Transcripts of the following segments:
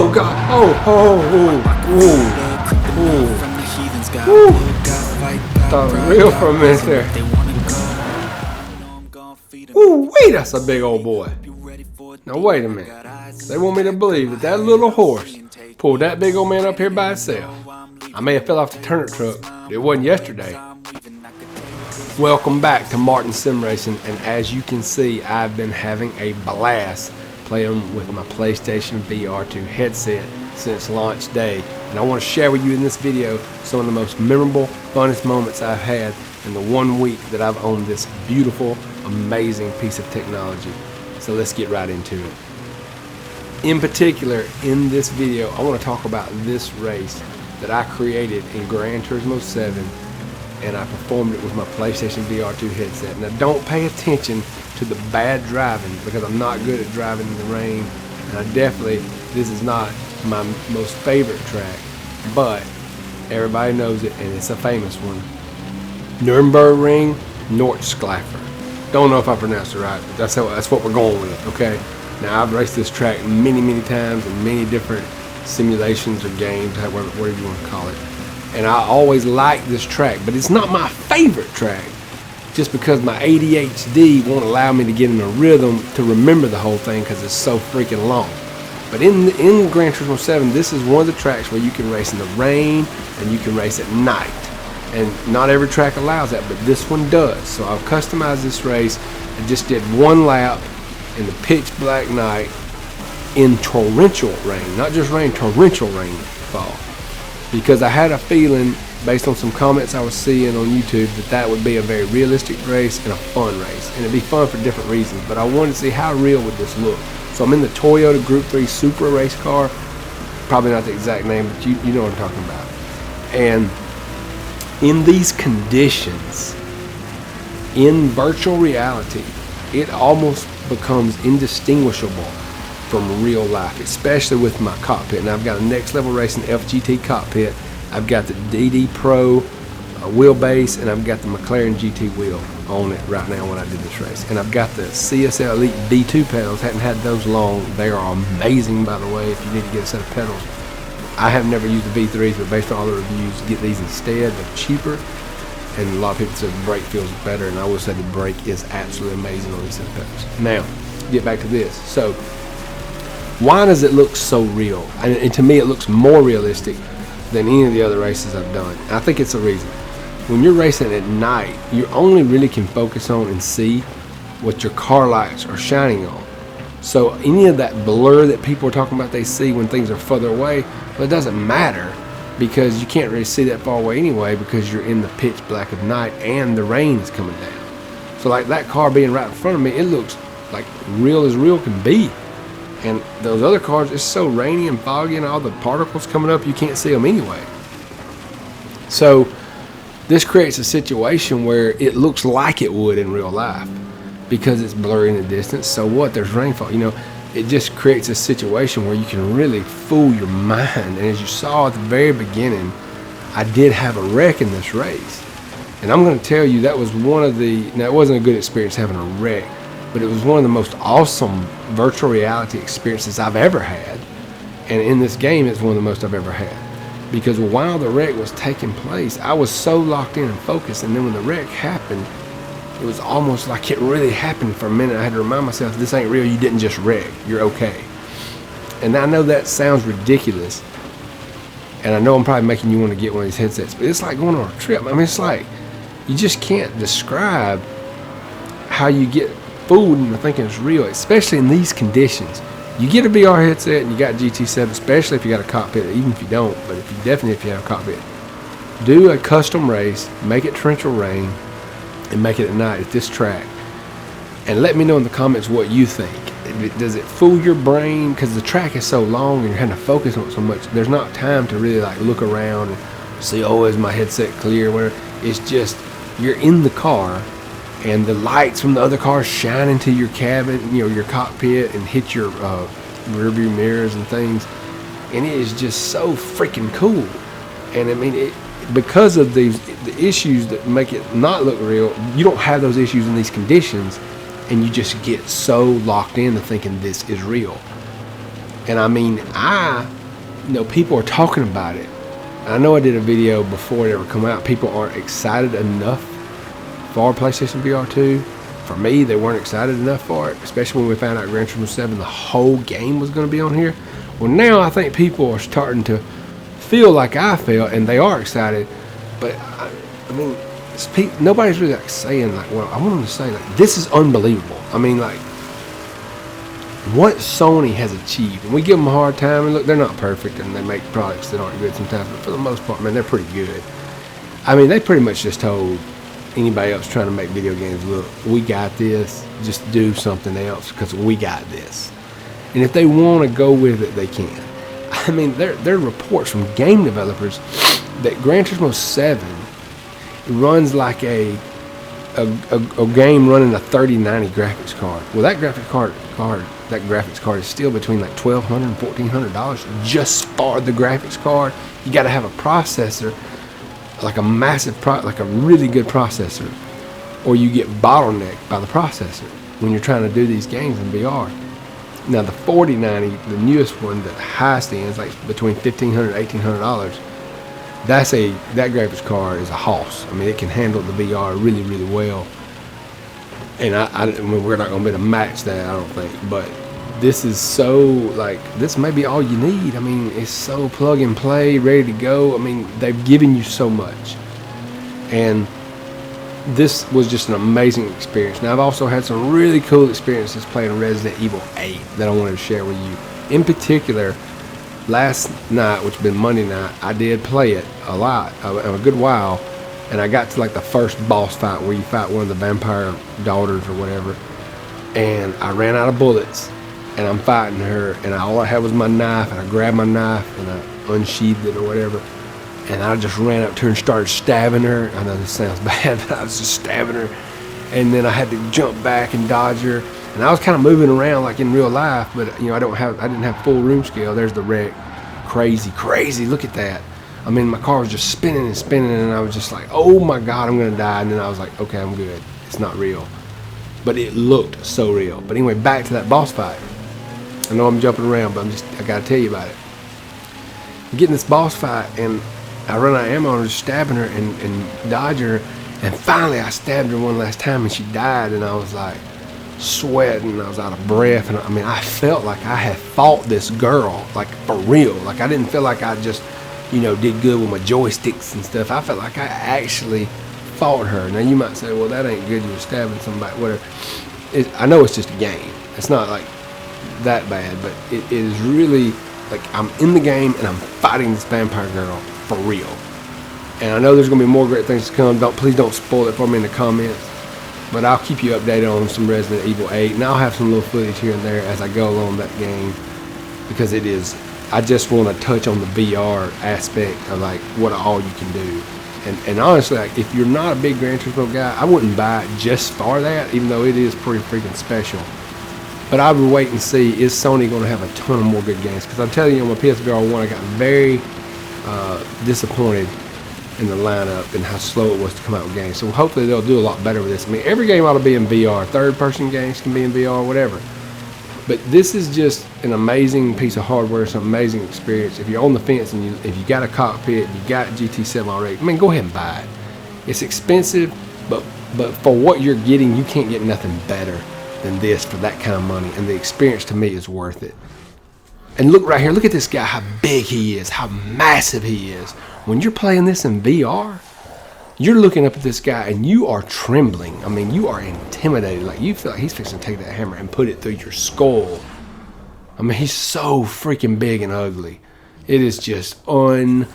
Oh God! Thought it was real for a minute there. Ooh, wait, that's a big old boy. Now wait a minute. They want me to believe that that little horse pulled that big old man up here by itself. I may have fell off the turnip truck, but it wasn't yesterday. Welcome back to Martin Sim Racing, and as you can see, I've been having a blast playing with my PlayStation VR2 headset since launch day, and I want to share with you in this video some of the most memorable, funnest moments I've had in the 1 week that I've owned this beautiful, amazing piece of technology. So let's get right into it. In particular, in this video, I want to talk about this race that I created in Gran Turismo 7, and I performed it with my PlayStation VR2 headset. Now don't pay attention to the bad driving, because I'm not good at driving in the rain, and this is not my most favorite track, but everybody knows it, and it's a famous one. Nürburgring Nordschleife. Don't know if I pronounced it right, but that's what we're going with, okay? Now I've raced this track many times in many different simulations or games, whatever you want to call it. And I always like this track, but it's not my favorite track, just because my ADHD won't allow me to get in a rhythm to remember the whole thing because it's so freaking long. But in Gran Turismo 7, this is one of the tracks where you can race in the rain and you can race at night. And not every track allows that, but this one does. So I've customized this race and just did one lap in the pitch black night in torrential rain. Not just rain, torrential rainfall. Because I had a feeling, based on some comments I was seeing on YouTube, that would be a very realistic race and a fun race. And it'd be fun for different reasons, but I wanted to see how real would this look. So I'm in the Toyota Group 3 Supra race car. Probably not the exact name, but you know what I'm talking about. And in these conditions, in virtual reality, it almost becomes indistinguishable from real life, especially with my cockpit. And I've got a Next Level Racing FGT cockpit. I've got the DD Pro wheelbase, and I've got the McLaren GT wheel on it right now when I did this race. And I've got the CSL Elite V2 Pedals. Hadn't had those long. They are amazing, by the way, if you need to get a set of pedals. I have never used the V3s, but based on all the reviews, get these instead. They're cheaper, and a lot of people say the brake feels better, and I would say the brake is absolutely amazing on these set of pedals. Now, get back to this. So, why does it look so real? And to me, it looks more realistic than any of the other races I've done. And I think it's a reason. When you're racing at night, you only really can focus on and see what your car lights are shining on. So any of that blur that people are talking about they see when things are further away, well, it doesn't matter, because you can't really see that far away anyway, because you're in the pitch black of night and the rain is coming down. So like that car being right in front of me, it looks like real as real can be. And those other cars, it's so rainy and foggy and all the particles coming up, you can't see them anyway. So this creates a situation where it looks like it would in real life, because it's blurry in the distance. So what? There's rainfall. You know, it just creates a situation where you can really fool your mind. And as you saw at the very beginning, I did have a wreck in this race. And I'm going to tell you, that was one of the, now it wasn't a good experience having a wreck, but it was one of the most awesome virtual reality experiences I've ever had. And in this game, it's one of the most I've ever had. Because while the wreck was taking place, I was so locked in and focused. And then when the wreck happened, it was almost like it really happened for a minute. I had to remind myself, this ain't real. You didn't just wreck. You're okay. And I know that sounds ridiculous. And I know I'm probably making you want to get one of these headsets. But it's like going on a trip. I mean, it's like, you just can't describe how you get fooled into thinking it's real, especially in these conditions. You get a VR headset and you got GT7, especially if you got a cockpit, even if you don't, but if you have a cockpit. Do a custom race, make it torrential rain, and make it at night at this track. And let me know in the comments what you think. Does it fool your brain? Because the track is so long and you're having to focus on it so much, there's not time to really like look around and see, oh, is my headset clear? Whatever. It's just, you're in the car, and the lights from the other cars shine into your cabin, you know, your cockpit, and hit your rear view mirrors and things, and it is just so freaking cool. And I mean, because of the issues that make it not look real, you don't have those issues in these conditions, and you just get so locked into thinking this is real. And I mean, people are talking about it. I know I did a video before it ever come out. People aren't excited enough for PlayStation VR 2. For me, they weren't excited enough for it, especially when we found out Gran Turismo 7, the whole game was going to be on here. Well, now I think people are starting to feel like I feel, and they are excited. But I mean, nobody's really like saying like, well, I want them to say like, this is unbelievable. I mean, like, what Sony has achieved, and we give them a hard time, and look, they're not perfect, and they make products that aren't good sometimes, but for the most part, man, they're pretty good. I mean, they pretty much just told anybody else trying to make video games, look, we got this, just do something else, because we got this. And if they want to go with it, they can. I mean, there are reports from game developers that Gran Turismo 7 runs like a game running a 3090 graphics card. Well, that graphics card is still between like $1,200 and $1,400 just for the graphics card. You got to have a processor, like a massive, like a really good processor, or you get bottlenecked by the processor when you're trying to do these games in VR. Now the 4090, the newest one, the highest end is like between $1,500 and $1,800. That graphics card is a hoss. I mean, it can handle the VR really, really well. And I mean, we're not going to be able to match that, I don't think. But this is so, like, this may be all you need. I mean, it's so plug and play, ready to go. I mean, they've given you so much. And this was just an amazing experience. Now, I've also had some really cool experiences playing Resident Evil 8 that I wanted to share with you. In particular, last night, which has been Monday night, I did play it a lot, a good while, and I got to like the first boss fight where you fight one of the vampire daughters or whatever, and I ran out of bullets, and I'm fighting her, and all I had was my knife, and I grabbed my knife, and I unsheathed it or whatever, and I just ran up to her and started stabbing her. I know this sounds bad, but I was just stabbing her, and then I had to jump back and dodge her. And I was kind of moving around like in real life, but you know, I didn't have full room scale. There's the wreck. Crazy, look at that. I mean, my car was just spinning and spinning, and I was just like, oh my God, I'm gonna die. And then I was like, okay, I'm good. It's not real. But it looked so real. But anyway, back to that boss fight. I know I'm jumping around, but I gotta tell you about it. I'm getting this boss fight, and I run out of ammo, and I'm just stabbing her and dodging her. And finally, I stabbed her one last time, and she died, and I was like, sweating, I was out of breath, and I mean, I felt like I had fought this girl, like for real. Like I didn't feel like I just, did good with my joysticks and stuff. I felt like I actually fought her. Now you might say, well, that ain't good, you're stabbing somebody, whatever. I know it's just a game. It's not like that bad, but it is really like I'm in the game and I'm fighting this vampire girl for real. And I know there's gonna be more great things to come. Please don't spoil it for me in the comments. But I'll keep you updated on some Resident Evil 8, and I'll have some little footage here and there as I go along that game, because I just want to touch on the VR aspect of like what all you can do. And honestly, like, if you're not a big Gran Turismo guy, I wouldn't buy it just for that, even though it is pretty freaking special. But I would wait and see, is Sony going to have a ton of more good games? Because I'm telling you, on my PSVR 1, I got very disappointed in the lineup and how slow it was to come out with games. So hopefully they'll do a lot better with this. I mean, every game ought to be in VR. Third-person games can be in VR, whatever. But this is just an amazing piece of hardware. It's an amazing experience. If you're on the fence and if you got a cockpit, you got GT7 already, I mean, go ahead and buy it. It's expensive, but for what you're getting, you can't get nothing better than this for that kind of money. And the experience to me is worth it. And look right here. Look at this guy, how big he is, how massive he is. When you're playing this in VR, you're looking up at this guy and you are trembling. I mean, you are intimidated. Like, you feel like he's fixing to take that hammer and put it through your skull. I mean, he's so freaking big and ugly. It is just unbelievable.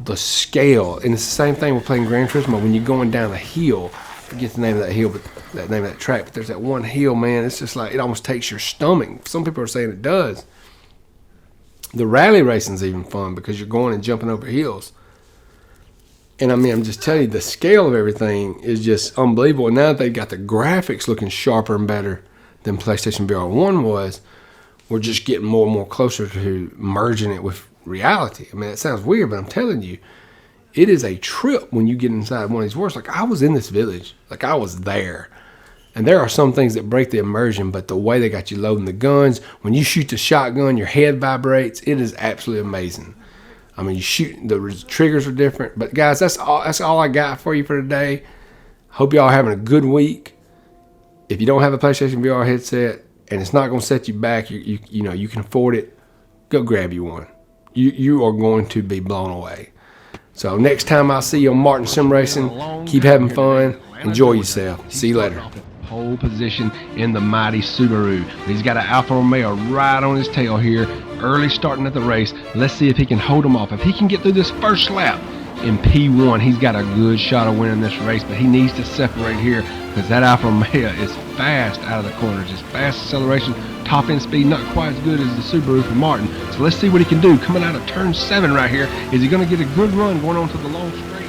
The scale, and it's the same thing with playing Gran Turismo. When you're going down a hill, I forget the name of that hill, but the name of that track, but there's that one hill, man, it's just like, it almost takes your stomach. Some people are saying it does. The rally racing's even fun because you're going and jumping over hills. And I mean, I'm just telling you, the scale of everything is just unbelievable. And now that they've got the graphics looking sharper and better than PlayStation VR 1 was, we're just getting more and more closer to merging it with reality. I mean, it sounds weird, but I'm telling you, it is a trip when you get inside one of these worlds. Like, I was in this village. Like, I was there. And there are some things that break the immersion, but the way they got you loading the guns, when you shoot the shotgun, your head vibrates. It is absolutely amazing. I mean, you shoot, the triggers are different. But guys, that's all I got for you for today. Hope y'all are having a good week. If you don't have a PlayStation VR headset and it's not going to set you back, you know you can afford it, go grab you one. You are going to be blown away. So next time I see you on Martin Sim Racing, keep having fun. Enjoy yourself. See you later. Pole position in the mighty Subaru. He's got an Alfa Romeo right on his tail here, early starting at the race. Let's see if he can hold him off. If he can get through this first lap in P1, he's got a good shot of winning this race, but he needs to separate here because that Alfa Romeo is fast out of the corners. It's fast acceleration, top end speed, not quite as good as the Subaru from Martin. So let's see what he can do coming out of turn 7 right here. Is he going to get a good run going on to the long straight?